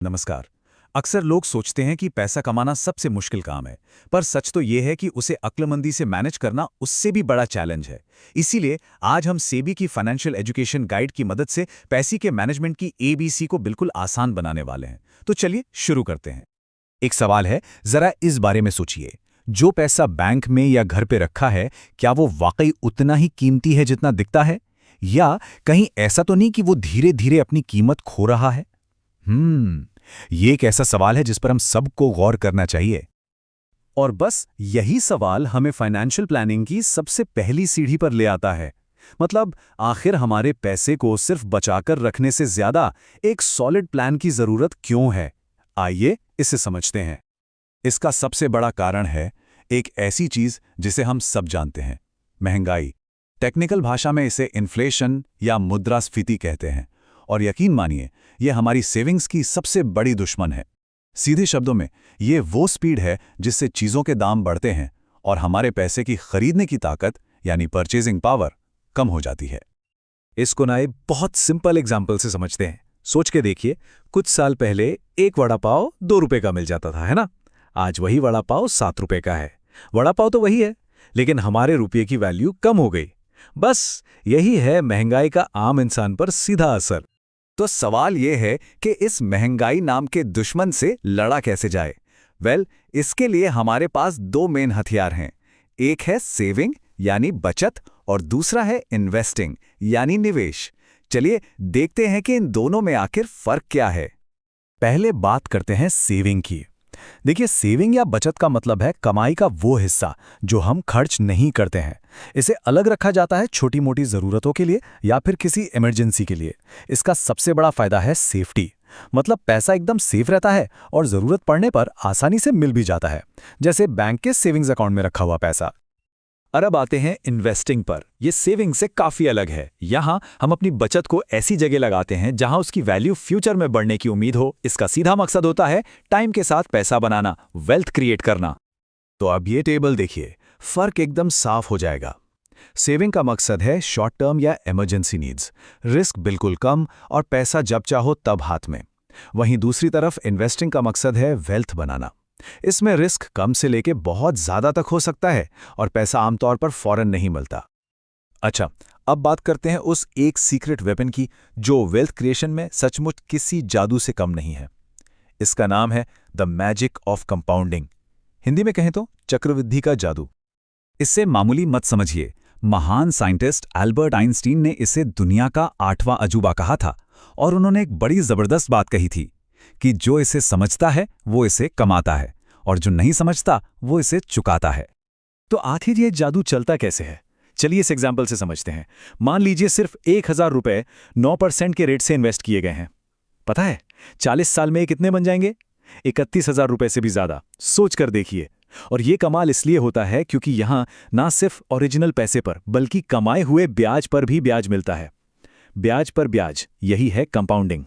नमस्कार। अक्सर लोग सोचते हैं कि पैसा कमाना सबसे मुश्किल काम है, पर सच तो ये है कि उसे अक्लमंदी से मैनेज करना उससे भी बड़ा चैलेंज है। इसीलिए आज हम सेबी की फाइनेंशियल एजुकेशन गाइड की मदद से पैसे के मैनेजमेंट की एबीसी को बिल्कुल आसान बनाने वाले हैं। तो चलिए शुरू करते हैं। एक सवाल है, जरा इस बारे में सोचिए। जो पैसा बैंक में या घर पे रखा है, क्या वो वाकई उतना ही कीमती है जितना दिखता है? या कहीं ऐसा तो नहीं कि वो धीरे धीरे अपनी कीमत खो रहा है? ये एक ऐसा सवाल है जिस पर हम सबको गौर करना चाहिए। और बस यही सवाल हमें फाइनेंशियल प्लानिंग की सबसे पहली सीढ़ी पर ले आता है। मतलब आखिर हमारे पैसे को सिर्फ बचाकर रखने से ज्यादा एक सॉलिड प्लान की जरूरत क्यों है? आइए इसे समझते हैं। इसका सबसे बड़ा कारण है एक ऐसी चीज जिसे हम सब जानते हैं, महंगाई। टेक्निकल भाषा में इसे इन्फ्लेशन या मुद्रास्फीति कहते हैं। और यकीन मानिए, यह हमारी सेविंग्स की सबसे बड़ी दुश्मन है। सीधे शब्दों में, ये वो स्पीड है जिससे चीज़ों के दाम बढ़ते हैं और हमारे पैसे की खरीदने की ताकत यानी परचेजिंग पावर कम हो जाती है। इसको ना एक बहुत सिंपल एग्जाम्पल से समझते हैं। सोच के देखिए, कुछ साल पहले एक वड़ा पाव 2 रुपए का मिल जाता था, है ना? आज वही वड़ा पाव 7 रुपए का है। वड़ा पाव तो वही है, लेकिन हमारे रुपये की वैल्यू कम हो गई। बस यही है महंगाई का आम इंसान पर सीधा असर। तो सवाल यह है कि इस महंगाई नाम के दुश्मन से लड़ा कैसे जाए? इसके लिए हमारे पास 2 मेन हथियार हैं। एक है सेविंग यानी बचत और दूसरा है इन्वेस्टिंग यानी निवेश। चलिए देखते हैं कि इन दोनों में आखिर फर्क क्या है। पहले बात करते हैं सेविंग की। देखिए, सेविंग या बचत का मतलब है कमाई का वो हिस्सा जो हम खर्च नहीं करते हैं। इसे अलग रखा जाता है छोटी मोटी ज़रूरतों के लिए या फिर किसी इमरजेंसी के लिए। इसका सबसे बड़ा फायदा है सेफ्टी। मतलब पैसा एकदम सेफ रहता है और ज़रूरत पड़ने पर आसानी से मिल भी जाता है, जैसे बैंक के सेविंग्स अकाउंट में रखा हुआ पैसा। और अब आते हैं इन्वेस्टिंग पर। ये सेविंग से काफ़ी अलग है। यहाँ हम अपनी बचत को ऐसी जगह लगाते हैं जहाँ उसकी वैल्यू फ्यूचर में बढ़ने की उम्मीद हो। इसका सीधा मकसद होता है टाइम के साथ पैसा बनाना, वेल्थ क्रिएट करना। तो अब ये टेबल देखिए, फर्क एकदम साफ हो जाएगा। सेविंग का मकसद है शॉर्ट टर्म या इमरजेंसी नीड्स, रिस्क बिल्कुल कम और पैसा जब चाहो तब हाथ में। वहीं दूसरी तरफ इन्वेस्टिंग का मकसद है वेल्थ बनाना। इसमें रिस्क कम से लेके बहुत ज्यादा तक हो सकता है और पैसा आमतौर पर फौरन नहीं मिलता। अच्छा, अब बात करते हैं उस एक सीक्रेट वेपन की जो वेल्थ क्रिएशन में सचमुच किसी जादू से कम नहीं है। इसका नाम है the magic of compounding. Hindi में कहें तो चक्रवृद्धि का जादू। इससे मामूली मत समझिए। महान साइंटिस्ट एल्बर्ट आइंस्टीन ने इसे दुनिया का 8वां अजूबा कहा था और उन्होंने एक बड़ी जबरदस्त बात कही थी कि जो इसे समझता है वो इसे कमाता है और जो नहीं समझता वो इसे चुकाता है। तो आखिर ये जादू चलता कैसे है? चलिए इस एग्जाम्पल से समझते हैं। मान लीजिए सिर्फ 1000 रुपए 9% के रेट से इन्वेस्ट किए गए हैं। पता है 40 साल में ये कितने बन जाएंगे? 31,000 रुपए से भी ज्यादा। सोच कर देखिए। और ये कमाल इसलिए होता है क्योंकि यहां ना सिर्फ ओरिजिनल पैसे पर बल्कि कमाए हुए ब्याज पर भी ब्याज मिलता है। ब्याज पर ब्याज, यही है कंपाउंडिंग।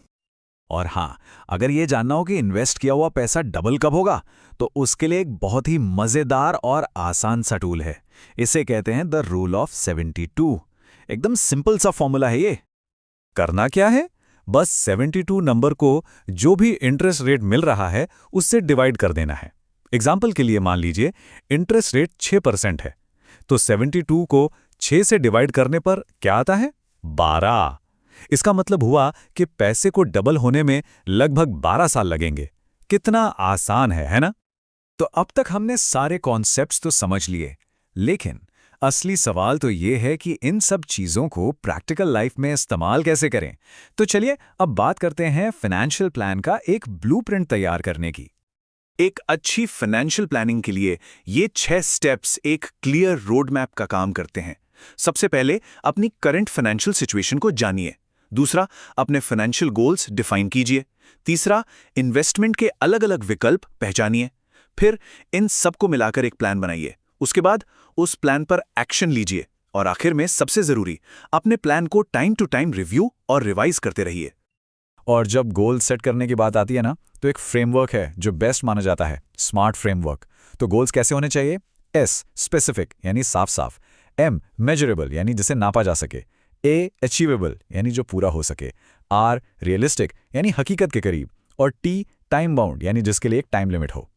और हाँ, अगर ये जानना हो कि इन्वेस्ट किया हुआ पैसा डबल कब होगा, तो उसके लिए एक बहुत ही मजेदार और आसान सा टूल है। इसे कहते हैं द रूल ऑफ 72। एकदम सिंपल सा फॉर्मूला है ये। करना क्या है? बस 72 नंबर को जो भी इंटरेस्ट रेट मिल रहा है उससे डिवाइड कर देना है। एग्जाम्पल के लिए मान लीजिए इंटरेस्ट रेट 6% है, तो 72 को 6 से डिवाइड करने पर क्या आता है? 12। इसका मतलब हुआ कि पैसे को डबल होने में लगभग 12 साल लगेंगे। कितना आसान है ना? तो अब तक हमने सारे कॉन्सेप्ट्स तो समझ लिए, लेकिन असली सवाल तो ये है कि इन सब चीजों को प्रैक्टिकल लाइफ में इस्तेमाल कैसे करें। तो चलिए अब बात करते हैं फाइनेंशियल प्लान का एक ब्लूप्रिंट तैयार करने की। एक अच्छी फाइनेंशियल प्लानिंग के लिए ये 6 स्टेप्स एक क्लियर रोड मैप का काम करते हैं। सबसे पहले अपनी करंट फाइनेंशियल सिचुएशन को जानिए। दूसरा, अपने फाइनेंशियल गोल्स डिफाइन कीजिए। तीसरा, इन्वेस्टमेंट के अलग अलग विकल्प पहचानिए। फिर इन सबको मिलाकर एक प्लान बनाइए। उसके बाद उस प्लान पर एक्शन लीजिए और आखिर में सबसे जरूरी, अपने प्लान को टाइम टू टाइम रिव्यू और रिवाइज करते रहिए। और जब गोल सेट करने की बात आती है ना, तो एक फ्रेमवर्क है जो बेस्ट माना जाता है, स्मार्ट फ्रेमवर्क। तो गोल्स कैसे होने चाहिए? एस स्पेसिफिक यानी साफ साफ, एम मेजरेबल यानी जिसे नापा जा सके, ए अचीवेबल यानी जो पूरा हो सके, आर रियलिस्टिक यानी हकीकत के करीब, और टी टाइम बाउंड, यानी जिसके लिए एक टाइम लिमिट हो।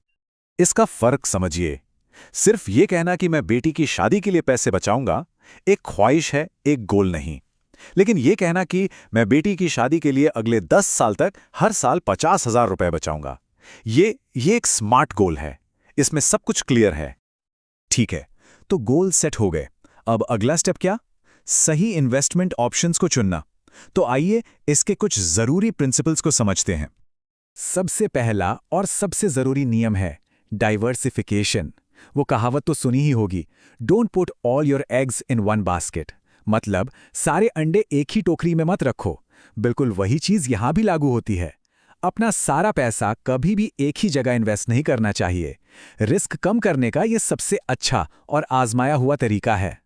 इसका फर्क समझिए। सिर्फ ये कहना कि मैं बेटी की शादी के लिए पैसे बचाऊंगा एक ख्वाहिश है, एक गोल नहीं। लेकिन ये कहना कि मैं बेटी की शादी के लिए अगले 10 साल तक हर साल 50,000 रुपए बचाऊंगा, ये एक स्मार्ट गोल है। इसमें सब कुछ क्लियर है। ठीक है, तो गोल सेट हो गए। अब अगला स्टेप क्या? सही इन्वेस्टमेंट ऑप्शंस को चुनना। तो आइए इसके कुछ जरूरी प्रिंसिपल्स को समझते हैं। सबसे पहला और सबसे जरूरी नियम है डाइवर्सिफिकेशन। वो कहावत तो सुनी ही होगी, don't put all your eggs in one basket. मतलब सारे अंडे एक ही टोकरी में मत रखो। बिल्कुल वही चीज यहां भी लागू होती है। अपना सारा पैसा कभी भी एक ही जगह इन्वेस्ट नहीं करना चाहिए। रिस्क कम करने का यह सबसे अच्छा और आजमाया हुआ तरीका है।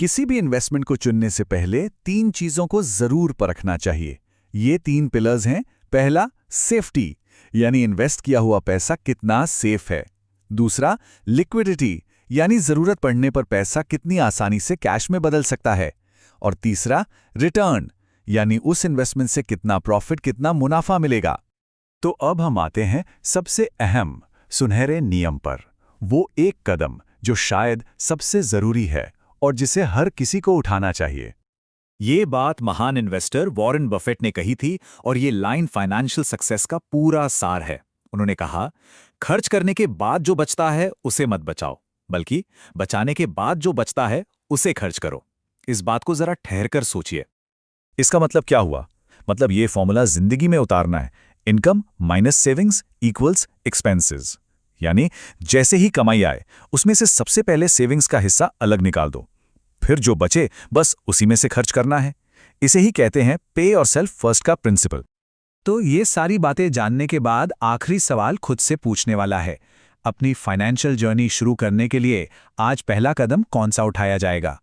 किसी भी इन्वेस्टमेंट को चुनने से पहले 3 चीजों को जरूर परखना चाहिए। ये 3 पिलर्स हैं। पहला, सेफ्टी, यानी इन्वेस्ट किया हुआ पैसा कितना सेफ है। दूसरा, लिक्विडिटी, यानी जरूरत पड़ने पर पैसा कितनी आसानी से कैश में बदल सकता है। और तीसरा, रिटर्न, यानी उस इन्वेस्टमेंट से कितना प्रॉफिट, कितना मुनाफा मिलेगा। तो अब हम आते हैं सबसे अहम सुनहरे नियम पर। वो एक कदम जो शायद सबसे जरूरी है और जिसे हर किसी को उठाना चाहिए। ये बात महान इन्वेस्टर वॉरेन बफेट ने कही थी और ये लाइन फाइनेंशियल सक्सेस का पूरा सार है। उन्होंने कहा, खर्च करने के बाद जो बचता है उसे मत बचाओ, बल्कि बचाने के बाद जो बचता है उसे खर्च करो। इस बात को जरा ठहरकर सोचिए। इसका मतलब क्या हुआ? मतलब ये फॉर्मूला जिंदगी में उतारना है। Income minus savings equals expenses. यानी जैसे ही कमाई आए उसमें से सबसे पहले सेविंग्स का हिस्सा अलग निकाल दो, फिर जो बचे बस उसी में से खर्च करना है। इसे ही कहते हैं पे और सेल्फ फर्स्ट का प्रिंसिपल। तो ये सारी बातें जानने के बाद आखिरी सवाल खुद से पूछने वाला है, अपनी फाइनेंशियल जर्नी शुरू करने के लिए आज पहला कदम कौन सा उठाया जाएगा?